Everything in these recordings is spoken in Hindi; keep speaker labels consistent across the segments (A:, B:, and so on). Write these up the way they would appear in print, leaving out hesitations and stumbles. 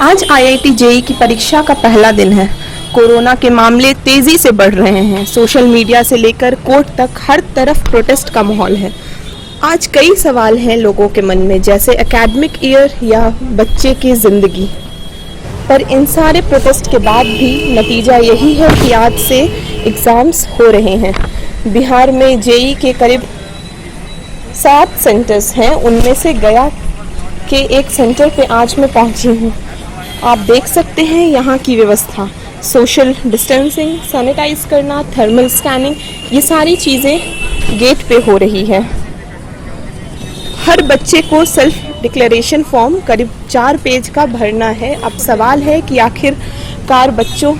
A: आज आईआईटी जेईई की परीक्षा का पहला दिन है। कोरोना के मामले तेजी से बढ़ रहे हैं। सोशल मीडिया से लेकर कोर्ट तक हर तरफ प्रोटेस्ट का माहौल है। आज कई सवाल हैं लोगों के मन में, जैसे एकेडमिक ईयर या बच्चे की जिंदगी। पर इन सारे प्रोटेस्ट के बाद भी नतीजा यही है कि आज से एग्ज़ाम्स हो रहे हैं। बिहार में जेईई के करीब 7 सेंटर्स हैं, उनमें से गया के एक सेंटर पे आज मैं पहुंची हूँ। आप देख सकते हैं यहाँ की व्यवस्था, सोशल डिस्टेंसिंग, सैनिटाइज करना, थर्मल स्कैनिंग, ये सारी चीज़ें गेट पे हो रही है। हर बच्चे को सेल्फ डिक्लेरेशन फॉर्म करीब 4 पेज का भरना है। अब सवाल है कि आखिरकार बच्चों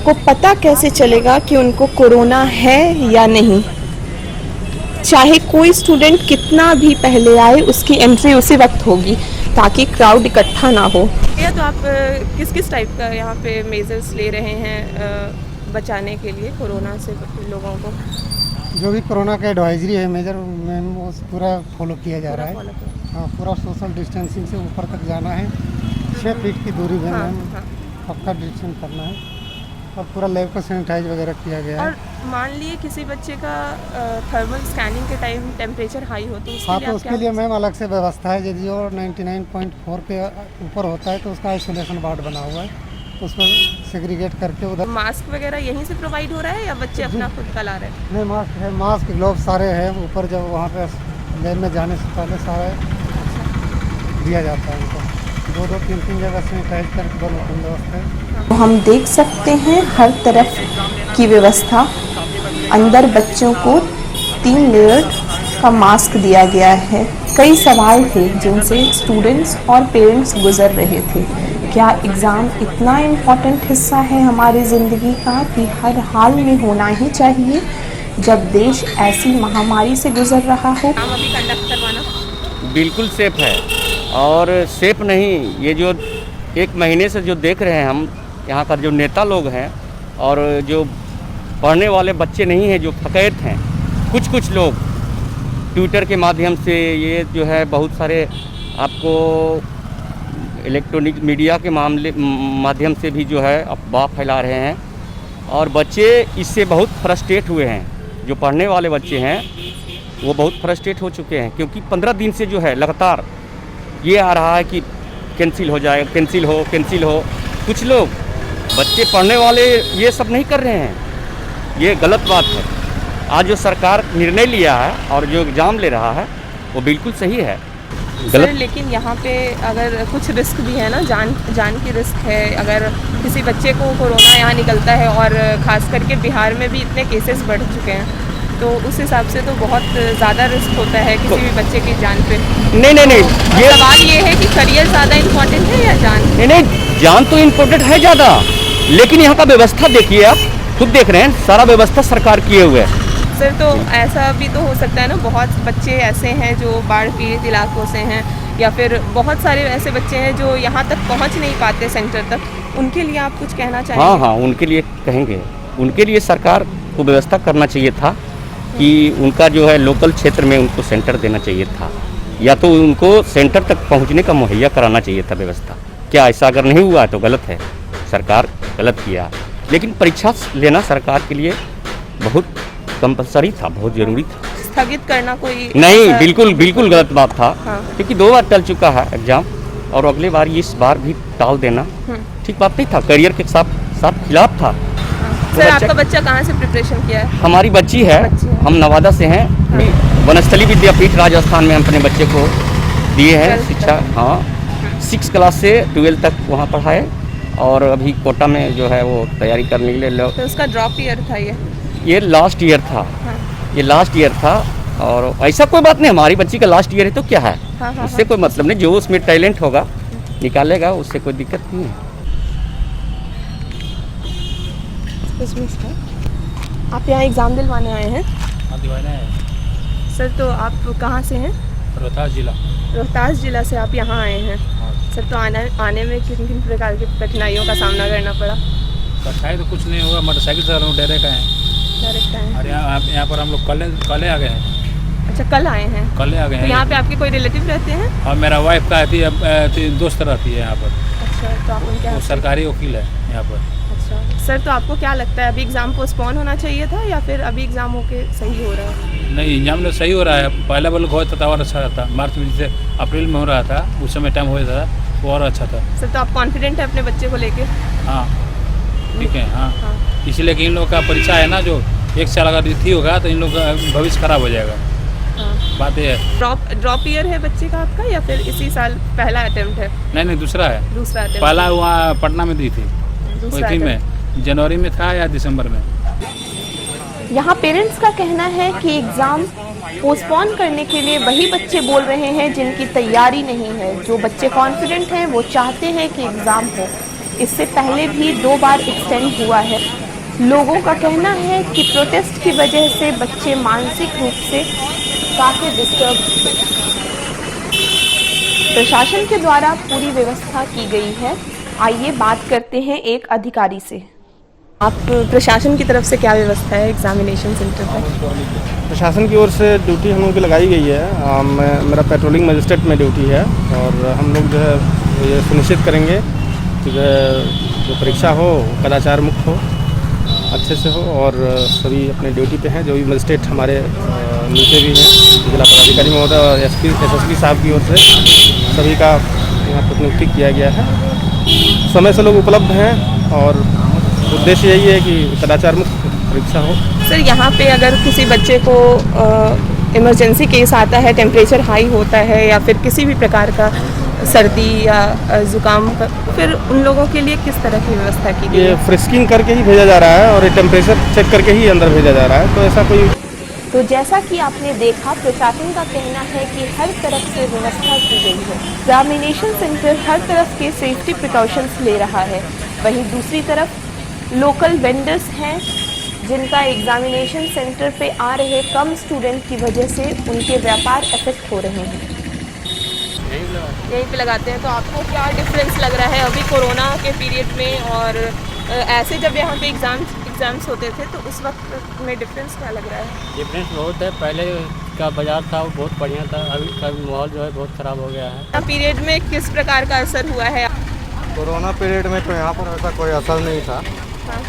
A: को पता कैसे चलेगा कि उनको कोरोना है या नहीं। चाहे कोई स्टूडेंट कितना भी पहले आए, उसकी एंट्री उसी वक्त होगी ताकि क्राउड इकट्ठा ना हो। या तो आप किस किस टाइप का यहाँ पे मेजर्स ले रहे हैं बचाने के लिए कोरोना से लोगों को?
B: जो भी कोरोना का एडवाइजरी है मेजर मैम, वो पूरा फॉलो किया जा रहा है। हाँ, पूरा सोशल डिस्टेंसिंग से ऊपर तक जाना है। 6 फीट की दूरी में मैम पक्का डिस्टेंस करना है और पूरा लैब को सैनिटाइज वगैरह किया गया है।
A: और मान लिए किसी बच्चे का थर्मल स्कैनिंग के टाइम टेम्परेचर हाई हो तो
B: उसके लिए मैम अलग से व्यवस्था है। यदि वो 99.4 के ऊपर होता है तो उसका आइसोलेशन वार्ड बना हुआ है, उसको सेग्रीगेट करके उधर।
A: मास्क वगैरह यहीं से प्रोवाइड हो रहा है या बच्चे अपना खुद का ला रहे हैं?
B: नहीं, मास्क है, मास्क ग्लोव सारे हैं। ऊपर जब वहाँ पे लैब में जाने से पहले सारा दिया जाता है उनको। 2-2, 3-3 जगह सैनिटाइज करके दोनों व्यवस्था है।
A: तो हम देख सकते हैं हर तरफ की व्यवस्था। अंदर बच्चों को 3 लेयर का मास्क दिया गया है। कई सवाल थे जिनसे स्टूडेंट्स और पेरेंट्स गुजर रहे थे। क्या एग्ज़ाम इतना इम्पोर्टेंट हिस्सा है हमारी ज़िंदगी का कि हर हाल में होना ही चाहिए जब देश ऐसी महामारी से गुजर रहा हो? अभी कंडक्ट करवाना
C: बिल्कुल सेफ है। और सेफ नहीं, ये जो 1 महीने से जो देख रहे हैं हम, यहाँ का जो नेता लोग हैं और जो पढ़ने वाले बच्चे नहीं हैं, जो फकैत हैं, कुछ लोग ट्विटर के माध्यम से, ये जो है बहुत सारे आपको इलेक्ट्रॉनिक मीडिया के माध्यम से भी जो है अफवाह फैला रहे हैं। और बच्चे इससे बहुत फ्रस्ट्रेट हुए हैं। जो पढ़ने वाले बच्चे हैं वो बहुत फ्रस्ट्रेट हो चुके हैं, क्योंकि 15 दिन से जो है लगातार ये आ रहा है कि कैंसिल हो जाए, कैंसिल हो। कुछ लोग बच्चे पढ़ने वाले ये सब नहीं कर रहे हैं, ये गलत बात है। आज जो सरकार निर्णय लिया है और जो एग्ज़ाम ले रहा है वो बिल्कुल सही है।
A: सर, लेकिन यहाँ पे अगर कुछ रिस्क भी है ना, जान की रिस्क है। अगर किसी बच्चे को कोरोना यहाँ निकलता है और ख़ास करके बिहार में भी इतने केसेस बढ़ चुके हैं, तो उस हिसाब से तो बहुत ज़्यादा रिस्क होता है किसी भी बच्चे की जान पे।
C: नहीं,
A: ये सवाल ये है कि करियर ज़्यादा इम्पोर्टेंट है या जान?
C: नहीं, जान तो इम्पोर्टेंट है ज़्यादा, लेकिन यहाँ का व्यवस्था देखिए, आप खुद देख रहे हैं, सारा व्यवस्था सरकार किए हुए है।
A: सर, तो ऐसा भी तो हो सकता है ना, बहुत बच्चे ऐसे हैं जो बाढ़ पीड़ित इलाकों से हैं, या फिर बहुत सारे ऐसे बच्चे हैं जो यहाँ तक पहुँच नहीं पाते सेंटर तक। उनके लिए आप कुछ कहना चाहेंगे?
C: हाँ, उनके लिए कहेंगे। उनके लिए सरकार को व्यवस्था करना चाहिए था कि उनका जो है लोकल क्षेत्र में उनको सेंटर देना चाहिए था, या तो उनको सेंटर तक पहुँचने का मुहैया कराना चाहिए था व्यवस्था। क्या ऐसा अगर नहीं हुआ तो गलत है, सरकार गलत किया। लेकिन परीक्षा लेना सरकार के लिए बहुत कंपलसरी था, बहुत ज़रूरी था।
A: स्थगित करना कोई
C: नहीं, बिल्कुल गलत बात था।
A: हाँ।
C: क्योंकि 2 बार टल चुका है एग्ज़ाम, और अगले बार इस बार भी टाल देना ठीक बात नहीं था, करियर के साथ खिलाफ था।
A: सर, आपका बच्चा कहाँ से प्रिपरेशन किया है?
C: हमारी बच्ची है। हम नवादा से हैं। वनस्थली विद्यापीठ राजस्थान में हम अपने बच्चे को दिए हैं शिक्षा। हाँ, 6 क्लास से 12 तक वहाँ पढ़ाए, और अभी कोटा में जो है वो तैयारी करने के लिए।
A: तो उसका ड्रॉप ईयर था
C: ये लास्ट ईयर था।
A: हाँ।
C: ये लास्ट ईयर था, और ऐसा कोई बात नहीं, हमारी बच्ची का लास्ट ईयर है तो क्या है। उससे कोई मतलब नहीं, जो उसमें टैलेंट होगा निकालेगा, उससे कोई दिक्कत नहीं है। आप यहाँ एग्ज़ाम दिलवाने आए हैं?
D: हाँ, दिलवाने आए हैं।
A: सर, तो आप कहाँ से हैं? रोहतास जिला से आप यहाँ आए हैं। सर, तो आने में किन प्रकार की कठिनाइयों का सामना करना पड़ा?
D: कठिनाई तो कुछ नहीं होगा, मोटरसाइकिल से डायरेक्ट आए हैं। और यहाँ पर हम लोग कल आ गए हैं।
A: अच्छा, कल आए हैं?
D: कल आ गए हैं।
A: तो यहाँ पे आपके कोई रिलेटिव रहते हैं?
D: हाँ, मेरा वाइफ का दोस्त रहती है यहाँ पर।
A: अच्छा, अच्छा, तो आप उनके
D: वो
A: यहाँ से-
D: सरकारी वकील है यहाँ पर।
A: अच्छा सर, तो आपको क्या लगता है अभी एग्ज़ाम पोस्टपोन होना चाहिए था या फिर अभी एग्ज़ाम होके सही हो रहा है?
D: नहीं, एग्जाम तो सही हो रहा है। पहला बल्कि होता था और अच्छा रहता। मार्च में जैसे अप्रैल में हो रहा था, उस समय टाइम हो जाता था, वो और अच्छा था।
A: सर तो आप कॉन्फिडेंट है अपने बच्चे को लेके?
D: हाँ ठीक है। हाँ
A: हाँ।
D: इसलिए कि इन लोगों का परीक्षा है ना, जो एक साल अगर रिथी होगा तो इन लोग का भविष्य खराब हो जाएगा।
A: हाँ।
D: बात ये है।
A: ड्रॉप ईयर है बच्चे का आपका या फिर इसी साल पहला अटेम्प्ट है?
D: नहीं दूसरा है।
A: दूसरा अटेम्प्ट?
D: पहला वहाँ पटना में दी थी,
A: दूसरा
D: वही
A: attempt।
D: में जनवरी में था या दिसंबर में।
A: यहाँ पेरेंट्स का कहना है कि एग्ज़ाम पोस्टपोन करने के लिए वही बच्चे बोल रहे हैं जिनकी तैयारी नहीं है। जो बच्चे कॉन्फिडेंट हैं वो चाहते हैं कि एग्ज़ाम हो। इससे पहले भी 2 बार एक्सटेंड हुआ है। लोगों का कहना है कि प्रोटेस्ट की वजह से बच्चे मानसिक रूप से काफ़ी डिस्टर्ब थे। प्रशासन के द्वारा पूरी व्यवस्था की गई है। आइए बात करते हैं एक अधिकारी से। आप प्रशासन की तरफ से क्या व्यवस्था है एग्जामिनेशन सेंटर पर?
E: प्रशासन की ओर से ड्यूटी हम लोगों की लगाई गई है। मेरा पेट्रोलिंग मजिस्ट्रेट में ड्यूटी है और हम लोग जो है ये सुनिश्चित करेंगे कि जो परीक्षा हो कदाचार मुक्त हो, अच्छे से हो और सभी अपने ड्यूटी पे हैं। जो भी मजिस्ट्रेट हमारे नीचे भी हैं, जिला पदाधिकारी महोदय और एसएसपी साहब की ओर से सभी का यहाँ पर नियुक्ति किया गया है। समय से लोग उपलब्ध हैं और उद्देश्य यही है कि कदाचार मुक्त परीक्षा हो।
A: सर यहाँ पे अगर किसी बच्चे को इमरजेंसी केस आता है, टेम्परेचर हाई होता है या फिर किसी भी प्रकार का सर्दी या ज़ुकाम का, फिर उन लोगों के लिए किस तरह की व्यवस्था की गई
E: ये
A: है?
E: फ्रिस्किंग करके ही भेजा जा रहा है और ये टेम्परेचर चेक करके ही अंदर भेजा जा रहा है, तो ऐसा कोई।
A: तो जैसा कि आपने देखा, प्रशासन का कहना है कि हर तरफ से व्यवस्था की गई है। एग्जामिनेशन सेंटर हर तरफ के सेफ्टी प्रिकॉशंस ले रहा है। वहीं दूसरी तरफ लोकल वेंडर्स हैं जिनका एग्जामिनेशन सेंटर पे आ रहे कम स्टूडेंट की वजह से उनके व्यापार अफेक्ट हो रहे हैं। यहीं पे लगाते हैं। तो आपको क्या डिफरेंस लग रहा है अभी कोरोना के पीरियड में और ऐसे जब यहाँ पे एग्ज़ाम्स होते थे तो उस वक्त में डिफरेंस क्या लग रहा है?
F: डिफरेंस बहुत है। पहले का बाज़ार था वो बहुत बढ़िया था, अभी का माहौल जो है बहुत ख़राब हो गया है।
A: पीरियड में किस प्रकार का असर हुआ है?
G: कोरोना पीरियड में तो यहाँ पर ऐसा कोई असर नहीं था।
A: हाँ।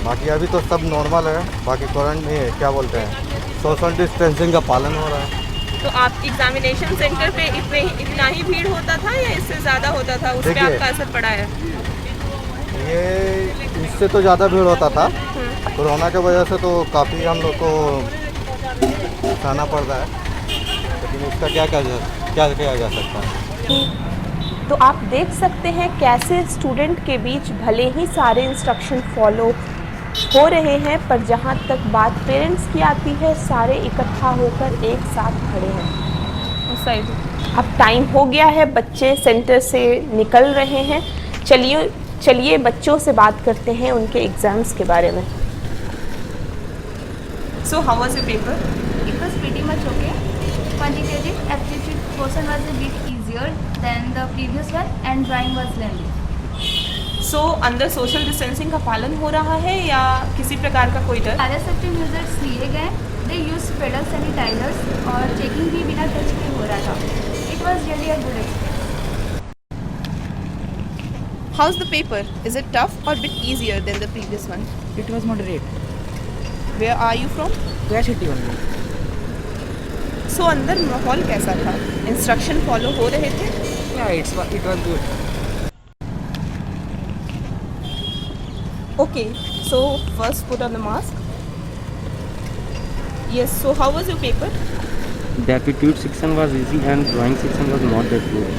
G: बाकी अभी तो सब नॉर्मल है। बाकी क्वारंटाइन क्या बोलते हैं, सोशल डिस्टेंसिंग का पालन हो रहा है।
A: तो आप एग्जामिनेशन सेंटर पे इतना ही भीड़ होता था या इससे ज़्यादा होता था? उस पर
G: देखिए,
A: आपका असर पड़ा है?
G: ये इससे तो ज़्यादा भीड़ होता था। कोरोना की वजह से तो काफ़ी हम लोग को सहना पड़ रहा है, लेकिन इसका क्या किया जा सकता है।
A: तो आप देख सकते हैं कैसे स्टूडेंट के बीच भले ही सारे इंस्ट्रक्शन फॉलो हो रहे हैं, पर जहां तक बात पेरेंट्स की आती है, सारे इकट्ठा होकर एक साथ खड़े हैं उस साइड। अब टाइम हो गया है, बच्चे सेंटर से निकल रहे हैं। चलिए बच्चों से बात करते हैं उनके एग्जाम्स के बारे में। So how was your paper?
H: It was pretty much okay. Quantitative aptitude portion was a bit easier than the previous one and drawing was lengthy.
A: सो अंदर सोशल डिस्टेंसिंग का पालन हो रहा है या किसी प्रकार का कोई डर?
H: सारे सेफ्टी मेजर्स लिए गए। दे यूज पेडल सैनिटाइजर्स और चेकिंग भी बिना टच के हो रहा था। It was really a good experience.
A: How's the paper? Is it tough or a bit easier than the previous one?
I: It was moderate.
A: Where are you from?
I: Where city only?
A: So अंदर माहौल कैसा था? इंस्ट्रक्शन फॉलो हो रहे थे?
I: Yeah, it was good.
A: Okay, so first put on the mask. Yes, so how was your paper?
J: The aptitude section was easy and drawing section was not that good.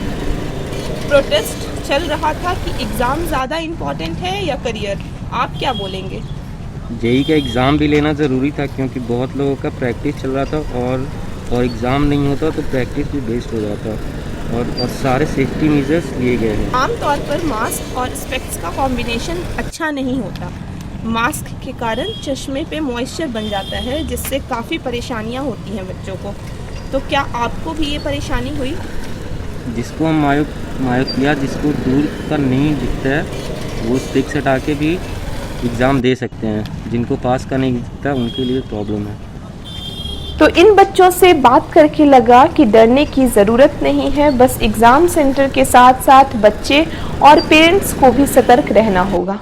A: Protest चल रहा था कि एग्ज़ाम ज़्यादा इम्पोर्टेंट है या करियर, आप क्या बोलेंगे?
J: जेई का एग्ज़ाम भी लेना ज़रूरी था क्योंकि बहुत लोगों का प्रैक्टिस चल रहा था और एग्ज़ाम नहीं होता तो प्रैक्टिस भी वेस्ट हो जाता और सारे सेफ्टी मेजर्स लिए गए हैं।
A: आमतौर पर मास्क और स्पेक्स का कॉम्बिनेशन अच्छा नहीं होता। मास्क के कारण चश्मे पे मॉइस्चर बन जाता है जिससे काफ़ी परेशानियां होती हैं बच्चों को। तो क्या आपको भी ये परेशानी हुई?
J: जिसको हम मायोपिया जिसको दूर का नहीं दिखता है वो स्पेक्स हटा के भी एग्ज़ाम दे सकते हैं। जिनको पास का नहीं दिखता उनके लिए प्रॉब्लम है।
A: तो इन बच्चों से बात करके लगा कि डरने की ज़रूरत नहीं है, बस एग्ज़ाम सेंटर के साथ साथ बच्चे और पेरेंट्स को भी सतर्क रहना होगा।